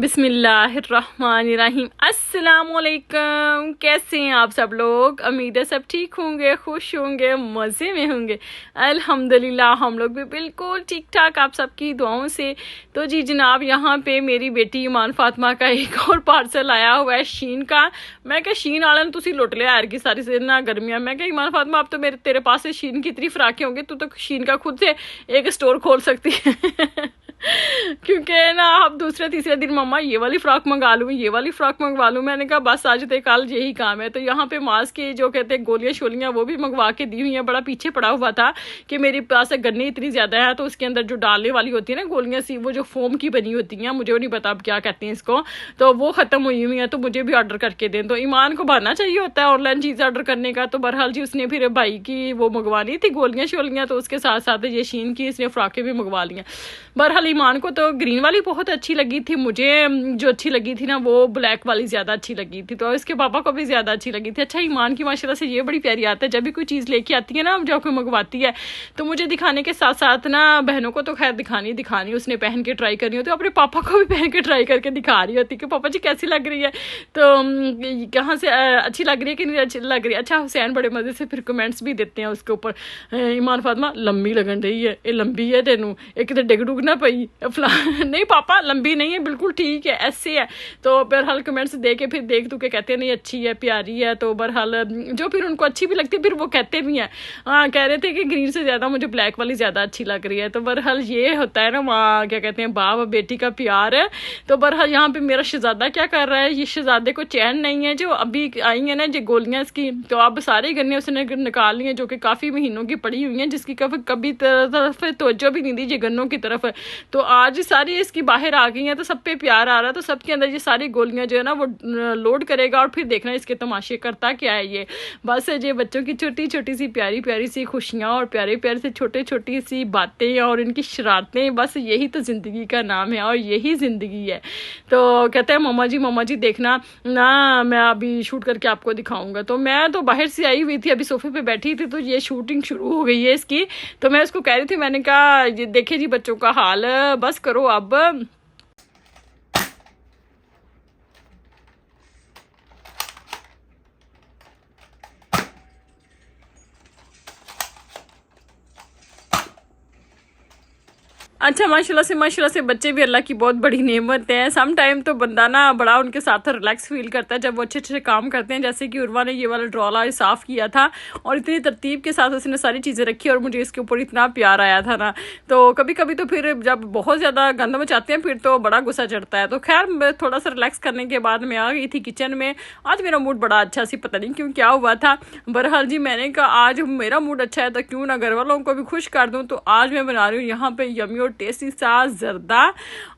बिस्मिल्लाहिर्रहमानिर्रहीम। अस्सलामुअलैकुम। कैसे हैं आप सब लोग? उम्मीद है सब ठीक होंगे, खुश होंगे, मज़े में होंगे। अल्हम्दुलिल्लाह हम लोग भी बिल्कुल ठीक ठाक, आप सबकी दुआओं से। तो जी जनाब, यहाँ पे मेरी बेटी ईमान फातिमा का एक और पार्सल आया हुआ है शीन का। मैं क्या शीन आलन तुसी लुट लिया यार की सारी से ना गर्मियाँ। मैं क्या ईमान फातिमा, अब तो तेरे पास से शीन की इतनी फ्राकें होंगी, तू तो शीन का खुद से एक स्टोर खोल सकती है। क्योंकि ना अब दूसरे तीसरे दिन मम्मा ये वाली फ्रॉक मंगा लूँ, ये वाली फ्रॉक मंगवा लूँ। मैंने कहा बस आज तो कल यही काम है। तो यहाँ पे मास्क की जो कहते हैं गोलियाँ शोलियाँ वो भी मंगवा के दी हुई हैं। बड़ा पीछे पड़ा हुआ था कि मेरे पास गन्ने इतनी ज़्यादा है, तो उसके अंदर जो डालने वाली होती है ना गोलियाँ सी, वो जो फोम की बनी होती हैं, मुझे नहीं पता अब क्या कहते हैं इसको, तो वो ख़त्म हुई हुई है। तो मुझे भी ऑर्डर करके दें। तो ईमान को बहाना चाहिए होता है ऑनलाइन चीज़ ऑर्डर करने का। तो बहरहाल जी उसने फिर भाई की वो मंगवानी थी गोलियाँ शोलियाँ, तो उसके साथ साथ ये शीन की इसने फ्रॉकें भी मंगवा ली हैं। बहरहाल ईमान को तो ग्रीन वाली बहुत अच्छी लगी थी, मुझे जो अच्छी लगी थी ना वो ब्लैक वाली ज़्यादा अच्छी लगी थी, तो इसके पापा को भी ज़्यादा अच्छी लगी थी। अच्छा ईमान की माशाल्लाह से ये बड़ी प्यारी आदत है, जब भी कोई चीज़ लेके आती है ना, जो कोई मंगवाती है, तो मुझे दिखाने के साथ साथ ना बहनों को तो खैर दिखानी उसने पहन के ट्राई करनी हो, तो अपने पापा को भी पहन के ट्राई करके दिखा रही होती कि पापा जी कैसी लग रही है, तो कहाँ से अच्छी लग रही है कि नहीं अच्छी लग रही है। अच्छा हुसैन बड़े मज़े से फिर कमेंट्स भी देते हैं उसके ऊपर, ईमान फातिमा लंबी लगन रही है, ये लंबी है तेनू, एक तो डिग डुग ना पई नहीं पापा लंबी नहीं है, बिल्कुल ठीक है, ऐसे है। तो बहरहाल कमेंट्स दे के फिर देख तू के कहते हैं नहीं अच्छी है, प्यारी है। तो बहरहाल जो फिर उनको अच्छी भी लगती है फिर वो कहते भी हैं, हाँ कह रहे थे कि ग्रीन से ज़्यादा मुझे ब्लैक वाली ज़्यादा अच्छी लग रही है। तो बहरहाल ये होता है ना वहाँ क्या कहते हैं बाप बेटी का प्यार है। तो बहरहाल यहाँ पे मेरा शहजादा क्या कर रहा है, ये शहजादे को चैन नहीं है, जो अभी आई है ना जो गोलियाँ इसकी, तो अब सारे गन्ने उसने निकाल लिए जो कि काफ़ी महीनों की पड़ी हुई हैं, जिसकी कभी तरफ तवज्जो भी नहीं दी ये गन्नों की तरफ। तो आज सारी इसकी बाहर आ गई हैं, तो सब पे प्यार आ रहा है। तो सबके अंदर ये सारी गोलियां जो है ना वो लोड करेगा और फिर देखना इसके तमाशे करता क्या है ये। बस ये बच्चों की छोटी छोटी सी प्यारी प्यारी सी खुशियां और प्यारे प्यारे से छोटे छोटी सी बातें और इनकी शरारतें, बस यही तो ज़िंदगी का नाम है और यही ज़िंदगी है। तो कहते हैं मम्मा जी देखना ना, मैं अभी शूट करके आपको दिखाऊंगा। तो मैं तो बाहर से आई हुई थी, अभी सोफे पे बैठी थी, तो ये शूटिंग शुरू हो गई है इसकी। तो मैं उसको कह रही थी, मैंने कहा ये देखे जी बच्चों का हाल, बस करो अब। अच्छा माशाल्लाह से बच्चे भी अल्लाह की बहुत बड़ी नेमत है। सम टाइम तो बंदा ना बड़ा उनके साथ रिलैक्स फील करता है जब वो अच्छे अच्छे काम करते हैं। जैसे कि उर्वा ने ये वाला ड्रॉला साफ़ किया था और इतनी तरतीब के साथ उसने सारी चीज़ें रखी और मुझे इसके ऊपर इतना प्यार आया था ना। तो कभी कभी तो फिर जब बहुत ज़्यादा गंद मचाते हैं फिर तो बड़ा गुस्सा चढ़ता है। तो खैर थोड़ा सा रिलैक्स करने के बाद मैं आ गई थी किचन में। आज मेरा मूड बड़ा अच्छा सी, पता नहीं क्यों क्या हुआ था। बहरहाल जी मैंने कहा आज मेरा मूड अच्छा है तो क्यों ना घर वालों को भी खुश कर दूँ। तो आज मैं बना रही हूँ यहाँ पे यमी टेस्टी सा जर्दा,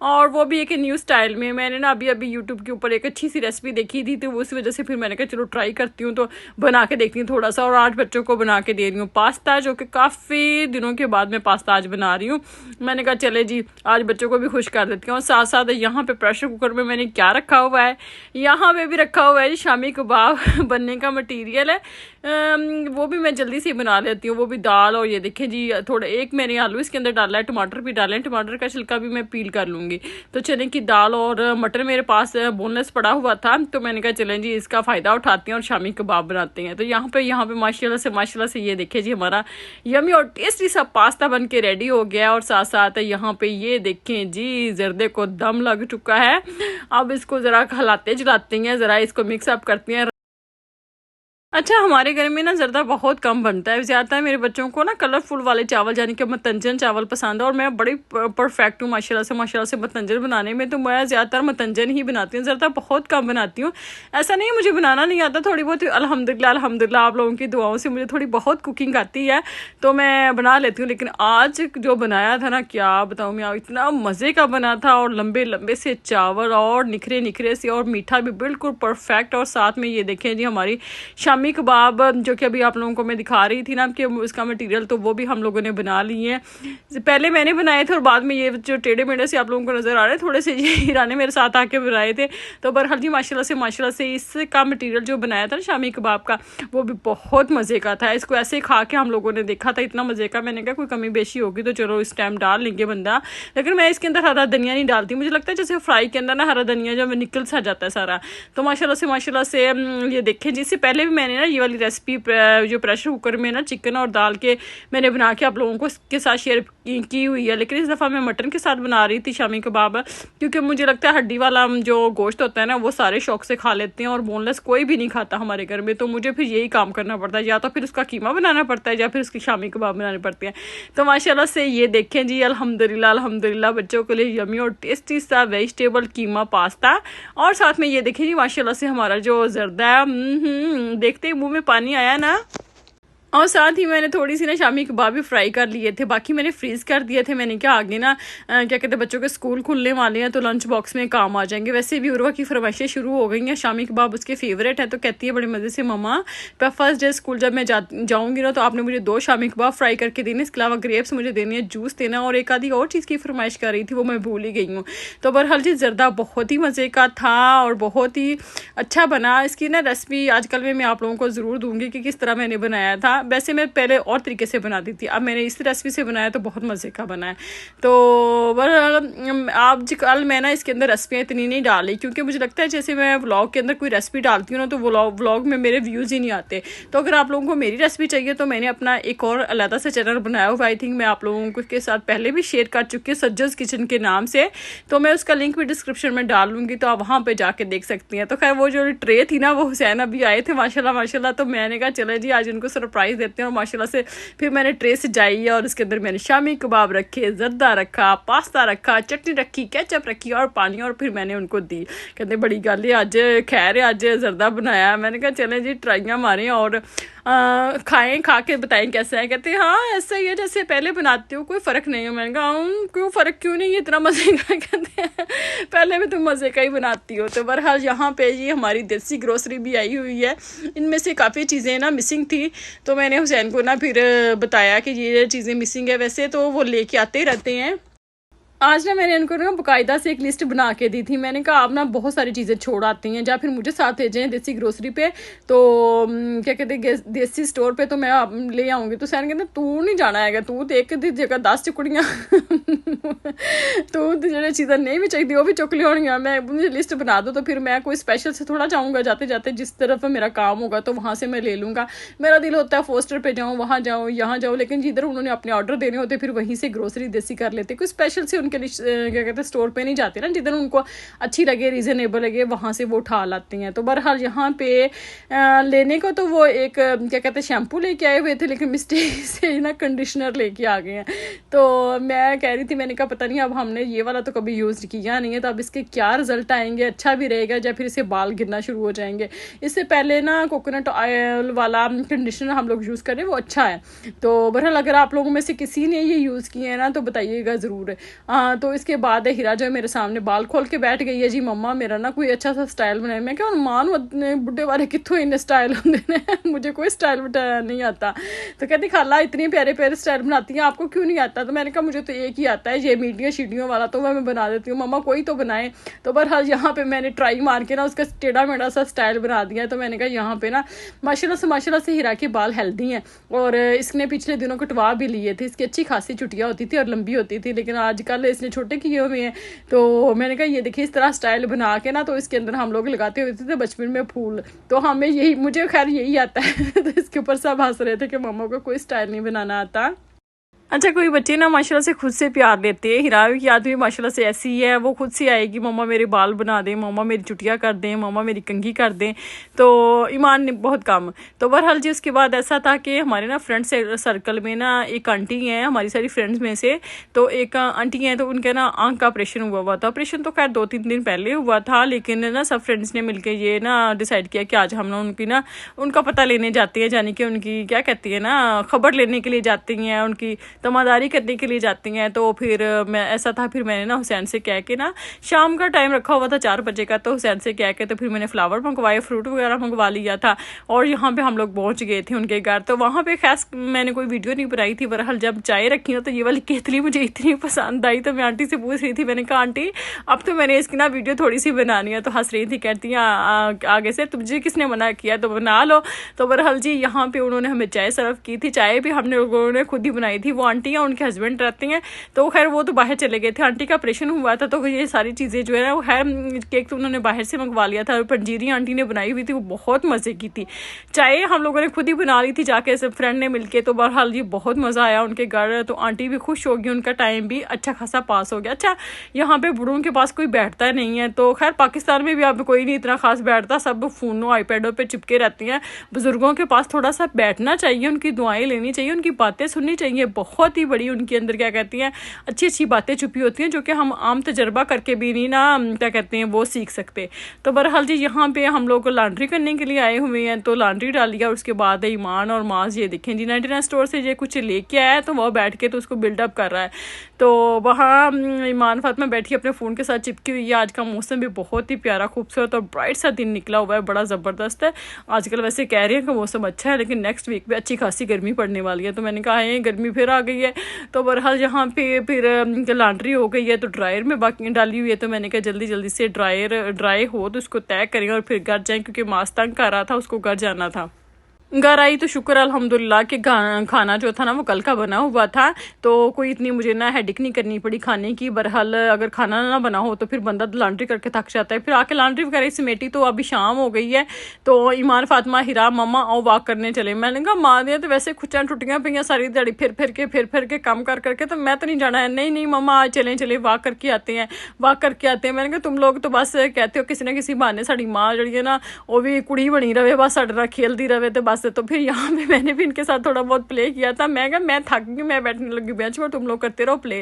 और वो भी एक न्यू स्टाइल में। मैंने ना अभी यूट्यूब के ऊपर एक अच्छी सी रेसिपी देखी थी, तो उस वजह से फिर मैंने कहा चलो ट्राई करती हूँ, तो बना के देखती हूँ थोड़ा सा। और आज बच्चों को बना के दे रही हूँ पास्ता, जो कि काफ़ी दिनों के बाद मैं पास्ता आज बना रही हूँ। मैंने कहा चले जी आज बच्चों को भी खुश कर देती हूँ। और साथ साथ यहाँ पे प्रेशर कुकर में मैंने क्या रखा हुआ है, यहाँ पे भी रखा हुआ है जी शामी कबाब बनने का मटीरियल है। वो भी मैं जल्दी से बना लेती हूँ। वो भी दाल, और ये देखें जी थोड़ा एक मैंने आलू इसके अंदर डाला है, टमाटर भी डालें, टमाटर का छिलका भी मैं पील कर लूँगी। तो चने की दाल और मटर मेरे पास बोनलेस पड़ा हुआ था, तो मैंने कहा चलें जी इसका फ़ायदा उठाते हैं और शामी कबाब बनाते हैं। तो यहाँ पे माशाल्लाह से ये देखें जी हमारा यमी और टेस्टी सा पास्ता बन के रेडी हो गया। और साथ साथ यहाँ पे ये देखें जी जर्दे को दम लग चुका है। अब इसको ज़रा हिलाते जलाते हैं, ज़रा इसको मिक्सअप करते हैं। अच्छा हमारे घर में ना जर्दा बहुत कम बनता है, ज़्यादातर मेरे बच्चों को ना कलरफुल वाले चावल यानी कि मतंजन चावल पसंद है। और मैं बड़ी परफेक्ट हूँ माशाल्लाह से मतंजन बनाने में। तो मैं ज़्यादातर मतंजन ही बनाती हूँ, जर्दा बहुत कम बनाती हूँ। ऐसा नहीं है मुझे बनाना नहीं आता, थोड़ी बहुत अल्हम्दुलिल्लाह आप लोगों की दुआओं से मुझे थोड़ी बहुत कुकिंग आती है, तो मैं बना लेती हूँ। लेकिन आज जो बनाया था ना क्या बताऊँ मैं, इतना मज़े का बना था। और लंबे लंबे से चावल और निखरे निखरे से, और मीठा भी बिल्कुल परफेक्ट। और साथ में ये देखें जी हमारी शामी शामी कबाब जो कि अभी आप लोगों को मैं दिखा रही थी ना कि उसका मटेरियल, तो वो भी हम लोगों ने बना लिए हैं। पहले मैंने बनाए थे और बाद में ये जो टेढ़े मेढ़े से आप लोगों को नज़र आ रहे हैं थोड़े से, ये हीरा ने मेरे साथ आके बनाए थे। तो बहरहाल जी माशाल्लाह से इसका मटेरियल जो बनाया था ना शामी कबाब का, वो भी बहुत मज़े का था। इसको ऐसे खा के हम लोगों ने देखा था, इतना मज़े का। मैंने कहा कोई कमी बेशी होगी तो चलो इस टाइम डाल लेंगे बंदा, लेकिन मैं इसके अंदर हरा धनिया नहीं डालती। मुझे लगता है जैसे फ्राई के अंदर ना हरा धनिया जब निकल सा जाता है सारा। तो माशाल्लाह से ये देखें जी, इससे पहले भी मैंने ना ये वाली रेसिपी जो प्रेशर कुकर में ना चिकन और दाल के मैंने बना के आप लोगों को के साथ शेयर की हुई है, लेकिन इस दफ़ा मैं मटन के साथ बना रही थी शामी कबाब, क्योंकि मुझे लगता है हड्डी वाला जो गोश्त होता है ना वो सारे शौक से खा लेते हैं और बोनलेस कोई भी नहीं खाता हमारे घर में। तो मुझे फिर यही काम करना पड़ता है, या तो फिर उसका कीमा बनाना पड़ता है या फिर उसकी शामी कबाब बनाने पड़ते हैं। तो माशाल्लाह से ये देखें जी, अल्हम्दुलिल्लाह बच्चों के लिए यमी और टेस्टी सा वेजिटेबल कीमा पास्ता, और साथ में ये देखें जी माशाल्लाह से हमारा जो जर्दा है, देखते ही मुँह में पानी आया ना। और साथ ही मैंने थोड़ी सी ना शामी कबाब भी फ्राई कर लिए थे, बाकी मैंने फ्रीज़ कर दिए थे। मैंने क्या आगे ना क्या कहते हैं बच्चों के स्कूल खुलने वाले हैं तो लंच बॉक्स में काम आ जाएंगे। वैसे भी उर्वा की फरमाइशें शुरू हो गई हैं, शामी कबाब उसके फेवरेट है, तो कहती है बड़े मज़े से मम्मा फर्स्ट डे स्कूल जब मैं जाऊँगी ना तो आपने मुझे 2 शामी कबाब फ्राई करके देने, इसके अलावा ग्रेप्स मुझे देनी है, जूस देना, और एक आधी और चीज़ की फरमाइश कर रही थी वो मैं भूल ही गई हूँ। तो बहरहाल जी जर्दा बहुत ही मज़े का था और बहुत ही अच्छा बना। इसकी ना रेसिपी आजकल में मैं आप लोगों को ज़रूर दूँगी कि किस तरह मैंने बनाया था। वैसे मैं पहले और तरीके से बनाती थी, अब मैंने इस रेसिपी से बनाया तो बहुत मज़े का बना है। तो आजकल मैं ना इसके अंदर रेसिपियाँ इतनी नहीं डाली, क्योंकि मुझे लगता है जैसे मैं व्लॉग के अंदर कोई रेसिपी डालती हूँ ना तो व्लॉग में मेरे व्यूज़ ही नहीं आते। तो अगर आप लोगों को मेरी रेसिपी चाहिए तो मैंने अपना एक और अलग से चैनल बनाया हुआ, आई थिंक मैं आप लोगों को के साथ पहले भी शेयर कर चुकी हूँ, सज्जस किचन के नाम से। तो मैं उसका लिंक भी डिस्क्रिप्शन में डाल लूँगी, तो आप वहाँ पर जाके देख सकती हैं। तो खैर वो जो ट्रे थी ना वो हुसैन अभी आए थे माशाल्लाह, तो मैंने कहा चले जी आज उनको सरप्राइज़ देते हैं। और माशाल्लाह से फिर मैंने ट्रे सजाई है और उसके अंदर मैंने शामी कबाब रखे, जर्दा रखा, पास्ता रखा, चटनी रखी, केचप रखी और पानी, और फिर मैंने उनको दी। कहते बड़ी गल है अज खैर अज जर्दा बनाया। मैंने कहा चलें जी ट्राइयाँ मारें और खाएं, खा के बताएं कैसा है। कहते हाँ ऐसा ही है जैसे पहले बनाती हो, कोई फ़र्क नहीं है। मैंने कहा क्यों फ़र्क क्यों नहीं, इतना मज़े का। कहते हैं पहले भी तुम मज़े का ही बनाती हो। तो बहरहाल यहाँ पे ये हमारी देसी ग्रोसरी भी आई हुई है, इनमें से काफ़ी चीज़ें ना मिसिंग थी, तो मैंने हुसैन को ना फिर बताया कि ये चीज़ें मिसिंग है। वैसे तो वो लेके आते ही रहते हैं। आज ना मैंने उनको ना बाकायदा से एक लिस्ट बना के दी थी। मैंने कहा आप ना बहुत सारी चीज़ें छोड़ आती हैं, या फिर मुझे साथ भेजें देसी ग्रोसरी पे, तो क्या कहते हैं देसी स्टोर पे, तो मैं आप ले आऊँगी। तो सैन कहते तू नहीं जाना है, तू तो एक दी जगह 10 चुकड़ियाँ तू जो चीज़ें नहीं भी चाहिए वो भी चुक ली होनी। मैं मुझे लिस्ट बना दो तो फिर मैं कोई स्पेशल से थोड़ा जाऊँगा, जाते जाते जिस तरफ मेरा काम होगा तो वहाँ से मैं ले लूँगा। मेरा दिल होता है फोस्टर पे जाऊँ, वहाँ जाऊँ, यहाँ जाऊँ, लेकिन जिधर उन्होंने अपने ऑर्डर देने होते फिर वहीं से ग्रोसरी देसी कर लेते। कोई स्पेशल से उनके क्या कहते हैं स्टोर पे नहीं जाते ना, जिधर उनको अच्छी लगे, रीज़नेबल लगे, वहाँ से वो उठा लाते हैं। तो बहरहाल यहाँ पे लेने को तो वो एक क्या कहते हैं शैम्पू लेके आए हुए थे, लेकिन मिस्टेक से ना कंडीशनर लेके आ गए हैं। तो मैं कह रही थी, मैंने कहा पता नहीं अब हमने ये वाला तो कभी यूज़ किया नहीं है, तो अब इसके क्या रिजल्ट आएंगे, अच्छा भी रहेगा या फिर इससे बाल गिरना शुरू हो जाएंगे। इससे पहले ना कोकोनट ऑयल वाला कंडीशनर हम लोग यूज़ करें, वो अच्छा है। तो बहरहाल अगर आप लोगों में से किसी ने ये यूज़ किए हैं ना तो बताइएगा ज़रूर। तो इसके बाद हीरा जो है मेरे सामने बाल खोल के बैठ गई है, जी मम्मा मेरा ना कोई अच्छा सा स्टाइल बनाए। मैं क्या मान बुढ़े वाले कितों इन्ने स्टाइल होंगे ने मुझे कोई स्टाइल नहीं आता। तो कहती खाला इतने प्यारे प्यारे स्टाइल बनाती हैं, आपको क्यों नहीं आता? तो मैंने कहा मुझे तो एक ही आता है, ये मीडिया शीडियों वाला, तो मैं बना देती हूँ, मम्मा कोई तो बनाए। तो बहरहाल यहाँ पे मैंने ट्राई मार के ना उसका टेढ़ा मेढ़ा सा स्टाइल बना दिया। तो मैंने कहा यहाँ पे ना माशाल्लाह से हीरा के बाल हेल्दी हैं, और इसने पिछले दिनों कटवा भी लिए थे। इसकी अच्छी खासी चुटियाँ होती थी और लंबी होती थी, लेकिन आजकल इसने छोटे किए हुए हैं। तो मैंने कहा ये देखिए इस तरह स्टाइल बना के ना, तो इसके अंदर हम लोग लगाते हुए थे बचपन में फूल, तो हमें यही, मुझे खैर यही आता है। तो इसके ऊपर सब हंस रहे थे कि मम्मा को कोई स्टाइल नहीं बनाना आता। अच्छा कोई बच्चे ना माशाल्लाह से खुद से प्यार देते हैं। हिरा की आदमी माशाल्लाह से ऐसी है, वो खुद से आएगी मम्मा मेरे बाल बना दें, मम्मा मेरी चुटियाँ कर दें, मम्मा मेरी कंघी कर दें। तो ईमान बहुत कम। तो बहरहाल जी उसके बाद ऐसा था कि हमारे ना फ्रेंड सर्कल में ना एक आंटी हैं, हमारी सारी फ्रेंड्स में से, तो एक आंटी हैं, तो उनके ना आँख का ऑपरेशन हुआ था। ऑपरेशन तो खैर 2-3 दिन पहले हुआ था, लेकिन ना सब फ्रेंड्स ने मिलकर ये ना डिसाइड किया कि आज हम ना उनकी ना उनका पता लेने जाते हैं, यानी कि उनकी क्या कहती है ना खबर लेने के लिए जाती हैं, उनकी तमादारी करने के लिए जाती हैं। तो फिर मैं ऐसा था, फिर मैंने ना हुसैन से कह के ना, शाम का टाइम रखा हुआ था 4 बजे का, तो हुसैन से कह के तो फिर मैंने फ्लावर मंगवाए, फ्रूट वगैरह मंगवा लिया था और यहाँ पे हम लोग पहुँच गए थे उनके घर। तो वहाँ पे खास मैंने कोई वीडियो नहीं बनाई थी, बहरहाल जब चाय रखी ना तो ये वाली केतली मुझे इतनी पसंद आई, तो मैं आंटी से पूछ रही थी, मैंने कहा आंटी अब तो मैंने इसकी ना वीडियो थोड़ी सी बनानी है। तो हंस रही थी, कहती हैं आगे से तुझे किसने मना किया, तो बना लो। तो बहरहाल जी यहाँ पे उन्होंने हमें चाय सर्व की थी, चाय भी हमने लोगों ने खुद ही बनाई थी। वो आंटी हैं, उनके हस्बैंड रहते हैं, तो खैर वो तो बाहर चले गए थे, आंटी का ऑपरेशन हुआ था, तो ये सारी चीज़ें जो है ना वो खैर केक तो उन्होंने बाहर से मंगवा लिया था। पंजीरी आंटी ने बनाई हुई थी, वो बहुत मज़े की थी। चाय हम लोगों ने खुद ही बना ली थी जाके सब फ्रेंड ने मिलके। तो बहरहाल जी बहुत मज़ा आया उनके घर, तो आंटी भी खुश होगी, उनका टाइम भी अच्छा खासा पास हो गया। अच्छा यहाँ पे बूढ़ों के पास कोई बैठता नहीं है, तो खैर पाकिस्तान में भी अब कोई नहीं इतना खास बैठता, सब फ़ोनों आईपैडों पे चिपके रहती हैं। बुज़ुर्गों के पास थोड़ा सा बैठना चाहिए, उनकी दुआएं लेनी चाहिए, उनकी बातें सुननी चाहिए। बहुत ही बड़ी उनके अंदर क्या कहती हैं अच्छी अच्छी बातें छुपी होती हैं, जो कि हम आम तजर्बा करके भी नहीं ना क्या कहते हैं वो सीख सकते। तो बहरहाल जी यहाँ पे हम लोग लॉन्ड्री करने के लिए आए हुए हैं, तो लॉन्ड्री डाल लिया। उसके बाद ईमान और माज ये देखें जी 99 स्टोर से ये कुछ लेके आया है, तो वो बैठ के तो उसको बिल्डअप कर रहा है। तो वहाँ ईमान फातिमा बैठी अपने फ़ोन के साथ चिपकी हुई है। आज का मौसम भी बहुत ही प्यारा खूबसूरत और ब्राइट सा दिन निकला हुआ है, बड़ा ज़बरदस्त है। आजकल वैसे कह रही है कि मौसम अच्छा है, लेकिन नेक्स्ट वीक पे अच्छी खासी गर्मी पड़ने वाली है। तो मैंने कहा है गर्मी फिर आ गई है। तो बहरहाल यहाँ पे फिर लॉन्ड्री हो गई है, तो ड्रायर में बाकी डाली हुई है। तो मैंने कहा जल्दी जल्दी से ड्राई हो तो उसको तय करें और फिर घर जाएँ, क्योंकि मास तंग कर रहा था, उसको घर जाना था। घर आई तो शुक्र अल्हम्दुलिल्लाह कि खाना जो था ना वो कल का बना हुआ था, तो कोई इतनी मुझे ना हेडिक नहीं करनी पड़ी खाने की। बहरहाल अगर खाना ना बना हो तो फिर बंदा लॉन्ड्री करके थक जाता है। फिर आके लॉन्ड्री वगैरह समेटी, तो अभी शाम हो गई है। तो ईमान फातिमा हिरा मम्मा आओ वॉक करने चले। मैंने कहा माँ दिया तो वैसे खुचाँ टुटियाँ पई सारी दिहाड़ी फिर के काम कर करके, तो मैं तो नहीं जाना है। नहीं मम्मा आज चले वॉक करके आते हैं। मैंने कहा तुम लोग तो बस कहते हो किसी ना किसी बहाने साड़ी माँ जी है ना वो भी कुड़ी बनी रहे, बस साढ़े नाल खेलती रहे, तो बस। तो फिर यहाँ पे मैंने भी इनके साथ थोड़ा बहुत प्ले किया था। मैं कहा मैं थक गई, मैं बैठने लगी बेंच पर, तुम लोग करते रहो प्ले।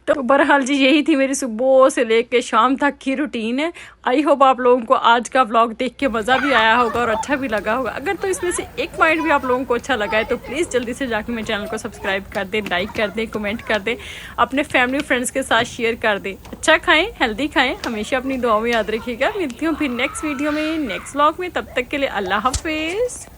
तो बहरहाल जी यही थी मेरी सुबह से लेके शाम तक की रूटीन है। आई होप आप लोगों को आज का व्लॉग देख के मज़ा भी आया होगा और अच्छा भी लगा होगा। अगर तो इसमें से एक पॉइंट भी आप लोगों को अच्छा लगा है तो प्लीज़ जल्दी से जाकर मेरे चैनल को सब्सक्राइब कर दें, लाइक कर दें, कमेंट कर दें, अपने फैमिली फ्रेंड्स के साथ शेयर कर दें। अच्छा खाएं, हेल्दी खाएं, हमेशा अपनी दुआओं में याद रखिएगा। मिलती हूँ फिर नेक्स्ट वीडियो में, नेक्स्ट व्लॉग में। तब तक के लिए अल्लाह हाफिज़।